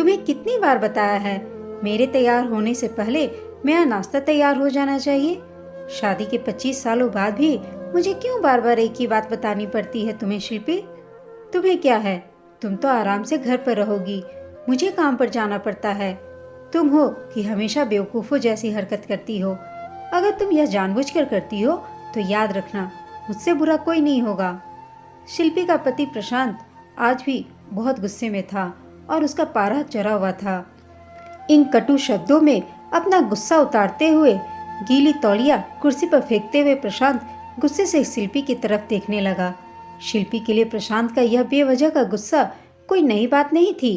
तुम्हें कितनी बार बताया है, मेरे तैयार होने से पहले मेरा नाश्ता तैयार हो जाना चाहिए। शादी के 25 सालों बाद भी मुझे क्यों बार बार एक ही बात बतानी पड़ती है तुम्हें शिल्पी? तुम्हें क्या है, तुम तो आराम से घर पर रहोगी, मुझे काम पर जाना पड़ता है। तुम हो कि हमेशा बेवकूफ़ों जैसी हरकत करती हो। अगर तुम यह जानबूझकर करती हो तो याद रखना, मुझसे बुरा कोई नहीं होगा। शिल्पी का पति प्रशांत आज भी बहुत गुस्से में था और उसका पारा चढ़ा हुआ था। इन कटु शब्दों में अपना गुस्सा उतारते हुए गीली तौलिया कुर्सी पर फेंकते हुए प्रशांत गुस्से से शिल्पी की तरफ देखने लगा। शिल्पी के लिए प्रशांत का यह बेवजह का गुस्सा कोई नई बात नहीं थी।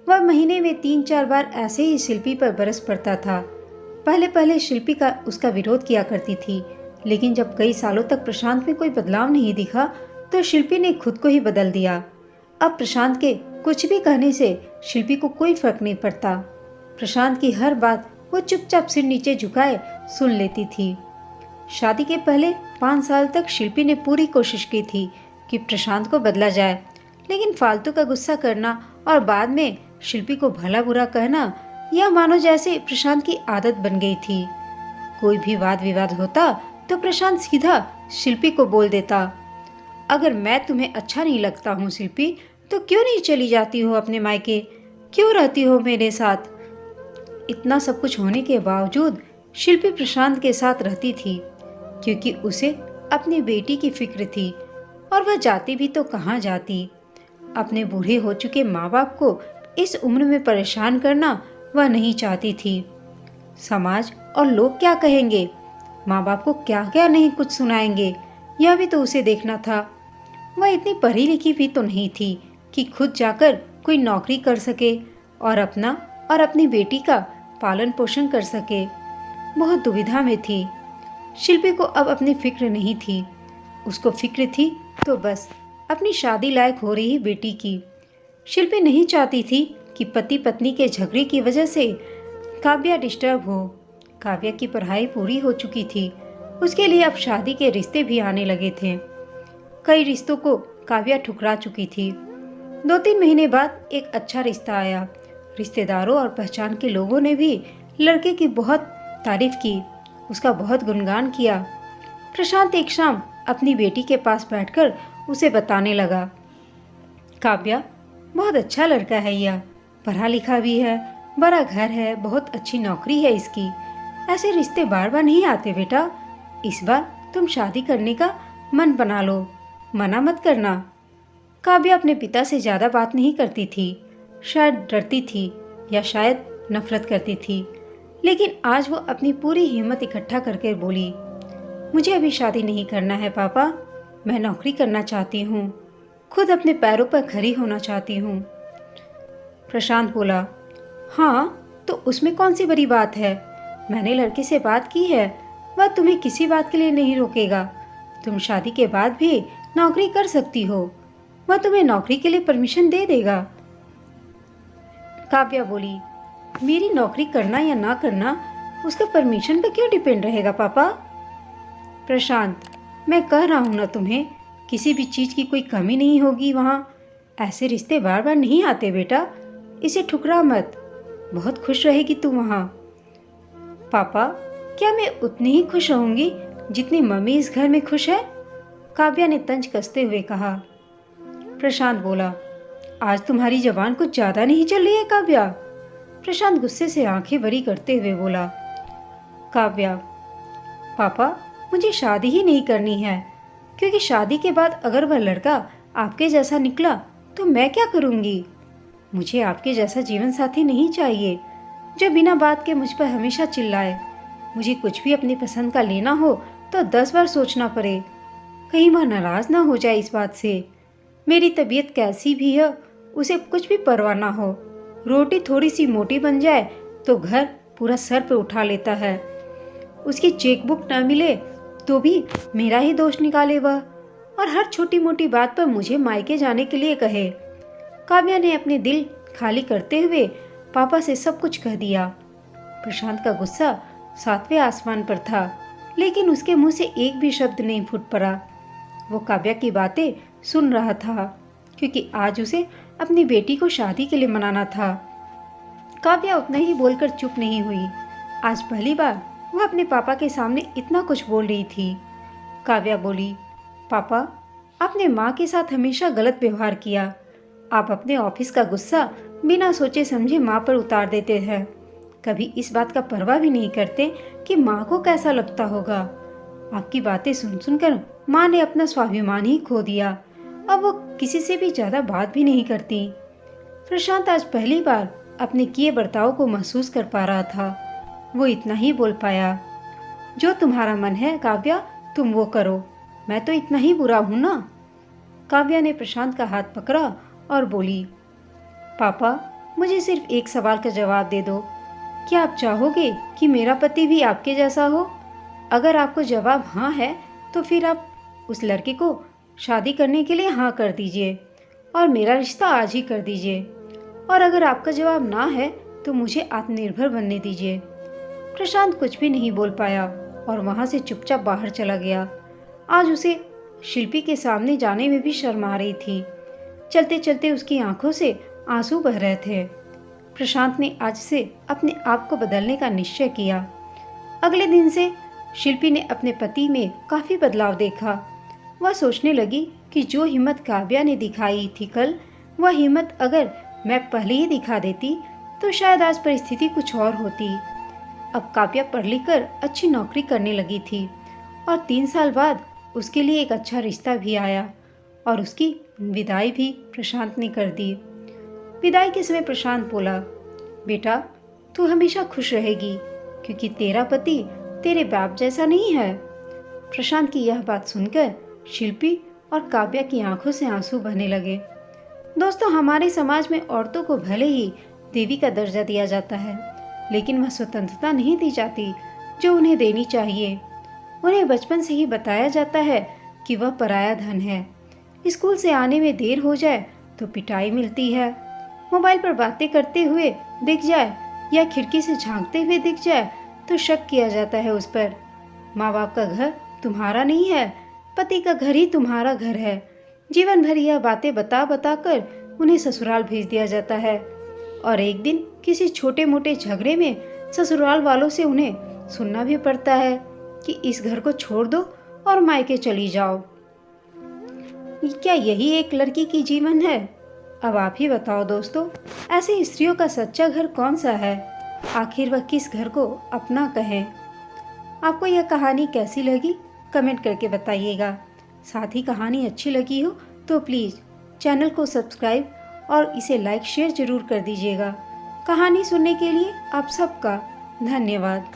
वह महीने में 3-4 बार ऐसे ही शिल्पी पर बरस पड़ता था। पहले पहले शिल्पी का उसका विरोध किया करती थी, लेकिन जब कई सालों तक प्रशांत में कोई बदलाव नहीं दिखा तो शिल्पी ने खुद को ही बदल दिया। अब प्रशांत के कुछ भी कहने से शिल्पी को कोई फर्क नहीं पड़ता। प्रशांत की हर बात वो चुपचाप सिर नीचे झुकाए सुन लेती थी। शादी के पहले 5 साल तक शिल्पी ने पूरी कोशिश की थी कि प्रशांत को बदला जाए, लेकिन फालतू का गुस्सा करना और बाद में शिल्पी को भला बुरा कहना, यह मानो जैसे प्रशांत की आदत बन गई थी। कोई भी वाद विवाद होता तो प्रशांत सीधा शिल्पी को बोल देता, अगर मैं तुम्हें अच्छा नहीं लगता हूँ शिल्पी, तो क्यों नहीं चली जाती हो अपने मायके, क्यों रहती हो मेरे साथ? इतना सब कुछ होने के बावजूद शिल्पी प्रशांत के साथ रहती थी, क्योंकि उसे अपनी बेटी की फिक्र थी। और वह जाती भी तो कहाँ जाती, अपने बूढ़े हो चुके माँ बाप को इस उम्र में परेशान करना वह नहीं चाहती थी। समाज और लोग क्या कहेंगे, माँ बाप को क्या क्या नहीं कुछ सुनाएंगे, यह भी तो उसे देखना था। वह इतनी पढ़ी लिखी भी तो नहीं थी कि खुद जाकर कोई नौकरी कर सके और अपना और अपनी बेटी का पालन पोषण कर सके। बहुत दुविधा में थी। शिल्पी को अब अपनी फिक्र नहीं थी, उसको फिक्र थी तो बस अपनी शादी लायक हो रही बेटी की। शिल्पी नहीं चाहती थी कि पति पत्नी के झगड़े की वजह से काव्या डिस्टर्ब हो। काव्या की पढ़ाई पूरी हो चुकी थी, उसके लिए अब शादी के रिश्ते भी आने लगे थे। कई रिश्तों को काव्या ठुकरा चुकी थी। 2-3 महीने बाद एक अच्छा रिश्ता आया। रिश्तेदारों और पहचान के लोगों ने भी लड़के की बहुत तारीफ की, उसका बहुत गुणगान किया। प्रशांत एक शाम अपनी बेटी के पास बैठकर उसे बताने लगा, काव्या बहुत अच्छा लड़का है, यह पढ़ा लिखा भी है, बड़ा घर है, बहुत अच्छी नौकरी है इसकी। ऐसे रिश्ते बार बार नहीं आते बेटा, इस बार तुम शादी करने का मन बना लो, मना मत करना। काव्या अपने पिता से ज़्यादा बात नहीं करती थी, शायद डरती थी या शायद नफरत करती थी, लेकिन आज वो अपनी पूरी हिम्मत इकट्ठा करके बोली, मुझे अभी शादी नहीं करना है पापा, मैं नौकरी करना चाहती हूँ, खुद अपने पैरों पर खड़ी होना चाहती हूँ। प्रशांत बोला, हाँ तो उसमें कौन सी बड़ी बात है, मैंने लड़के से बात की है, वह तुम्हें किसी बात के लिए नहीं रोकेगा। तुम शादी के बाद भी नौकरी कर सकती हो, वह तुम्हें नौकरी के लिए परमिशन दे देगा। काव्या बोली, मेरी नौकरी करना या ना करना उसका परमिशन पर क्यों डिपेंड रहेगा पापा? प्रशांत, मैं कह रहा हूँ ना तुम्हें, किसी भी चीज़ की कोई कमी नहीं होगी वहाँ। ऐसे रिश्ते बार बार नहीं आते बेटा, इसे ठुकरा मत, बहुत खुश रहेगी तू वहाँ। पापा, क्या मैं उतनी ही खुश रहूँगी जितनी मम्मी इस घर में खुश है? काव्या ने तंज कसते हुए कहा। प्रशांत बोला, आज तुम्हारी जबान कुछ ज़्यादा नहीं चल रही है काव्या? प्रशांत गुस्से से आंखें बड़ी करते हुए बोला। काव्या, पापा मुझे शादी ही नहीं करनी है, क्योंकि शादी के बाद अगर वह लड़का आपके जैसा निकला तो मैं क्या करूँगी? मुझे आपके जैसा जीवन साथी नहीं चाहिए जो बिना बात के मुझ पर हमेशा चिल्लाए। मुझे कुछ भी अपनी पसंद का लेना हो तो 10 बार सोचना पड़े, कहीं वह नाराज़ ना हो जाए इस बात से। मेरी तबीयत कैसी भी है उसे कुछ भी परवाह ना हो, रोटी थोड़ी सी मोटी बन जाए तो घर पूरा सर पे उठा लेता है। उसकी चेकबुक ना मिले तो भी मेरा ही दोष निकाले वह, और हर छोटी मोटी बात पर मुझे मायके जाने के लिए कहे। काव्या ने अपने दिल खाली करते हुए पापा से सब कुछ कह दिया। प्रशांत का गुस्सा 7वें आसमान पर था, लेकिन उसके मुंह से एक भी शब्द नहीं फूट पड़ा। वो काव्या की बातें सुन रहा था, क्योंकि आज उसे अपनी बेटी को शादी के लिए मनाना था। काव्या उतना ही बोलकर चुप नहीं हुई। आज पहली बार वह अपने पापा के सामने इतना कुछ बोल रही थी। काव्या बोली, पापा, आपने माँ के साथ हमेशा गलत व्यवहार किया। आप अपने ऑफिस का गुस्सा बिना सोचे समझे माँ पर उतार देते हैं। कभी इस बात का परवाह भी नहीं करते कि माँ को कैसा लगता होगा। आपकी बातें सुन सुनकर माँ ने अपना स्वाभिमान ही खो दिया। अब वो किसी से भी ज्यादा बात भी नहीं करती। प्रशांत आज पहली बार अपने किए बर्ताव को महसूस कर पा रहा था। वो इतना ही बोल पाया, जो तुम्हारा मन है काव्या, तुम वो करो। मैं तो इतना ही बुरा हूं ना। काव्या ने प्रशांत का हाथ पकड़ा और बोली, पापा, मुझे सिर्फ एक सवाल का जवाब दे दो। क्या आप चाहोगे कि मेरा पति भी आपके जैसा हो? अगर आपको जवाब हाँ है तो फिर आप उस लड़के को शादी करने के लिए हाँ कर दीजिए और मेरा रिश्ता आज ही कर दीजिए। और अगर आपका जवाब ना है तो मुझे आत्मनिर्भर बनने दीजिए। प्रशांत कुछ भी नहीं बोल पाया और वहां से चुपचाप बाहर चला गया। आज उसे शिल्पी के सामने जाने में भी शर्म आ रही थी। चलते चलते उसकी आंखों से आंसू बह रहे थे। प्रशांत ने आज से अपने आप को बदलने का निश्चय किया। अगले दिन से शिल्पी ने अपने पति में काफी बदलाव देखा। वह सोचने लगी कि जो हिम्मत काव्या ने दिखाई थी कल, वह हिम्मत अगर मैं पहले ही दिखा देती तो शायद आज परिस्थिति कुछ और होती। अब काव्या पढ़ लिख कर अच्छी नौकरी करने लगी थी और 3 साल बाद उसके लिए एक अच्छा रिश्ता भी आया और उसकी विदाई भी प्रशांत ने कर दी। विदाई के समय प्रशांत बोला, बेटा, तू हमेशा खुश रहेगी क्योंकि तेरा पति तेरे बाप जैसा नहीं है। प्रशांत की यह बात सुनकर शिल्पी और काव्या की आंखों से आंसू बहने लगे। दोस्तों, हमारे समाज में औरतों को भले ही देवी का दर्जा दिया जाता है, लेकिन वह स्वतंत्रता नहीं दी जाती जो उन्हें देनी चाहिए। उन्हें बचपन से ही बताया जाता है कि वह पराया धन है। स्कूल से आने में देर हो जाए तो पिटाई मिलती है। मोबाइल पर बातें करते हुए दिख जाए या खिड़की से झांकते हुए दिख जाए तो शक किया जाता है उस पर। माँ बाप का घर तुम्हारा नहीं है, पति का घर ही तुम्हारा घर है। जीवन भर यह बातें बता बता कर उन्हें ससुराल भेज दिया जाता है और एक दिन किसी छोटे मोटे झगड़े में ससुराल वालों से उन्हें सुनना भी पड़ता है कि इस घर को छोड़ दो और मायके चली जाओ। क्या यही एक लड़की की जीवन है? अब आप ही बताओ दोस्तों, ऐसे स्त्रियों का सच्चा घर कौन सा है? आखिर वह किस घर को अपना कहें? आपको यह कहानी कैसी लगी कमेंट करके बताइएगा। साथ ही कहानी अच्छी लगी हो तो प्लीज़ चैनल को सब्सक्राइब और इसे लाइक शेयर जरूर कर दीजिएगा। कहानी सुनने के लिए आप सबका धन्यवाद।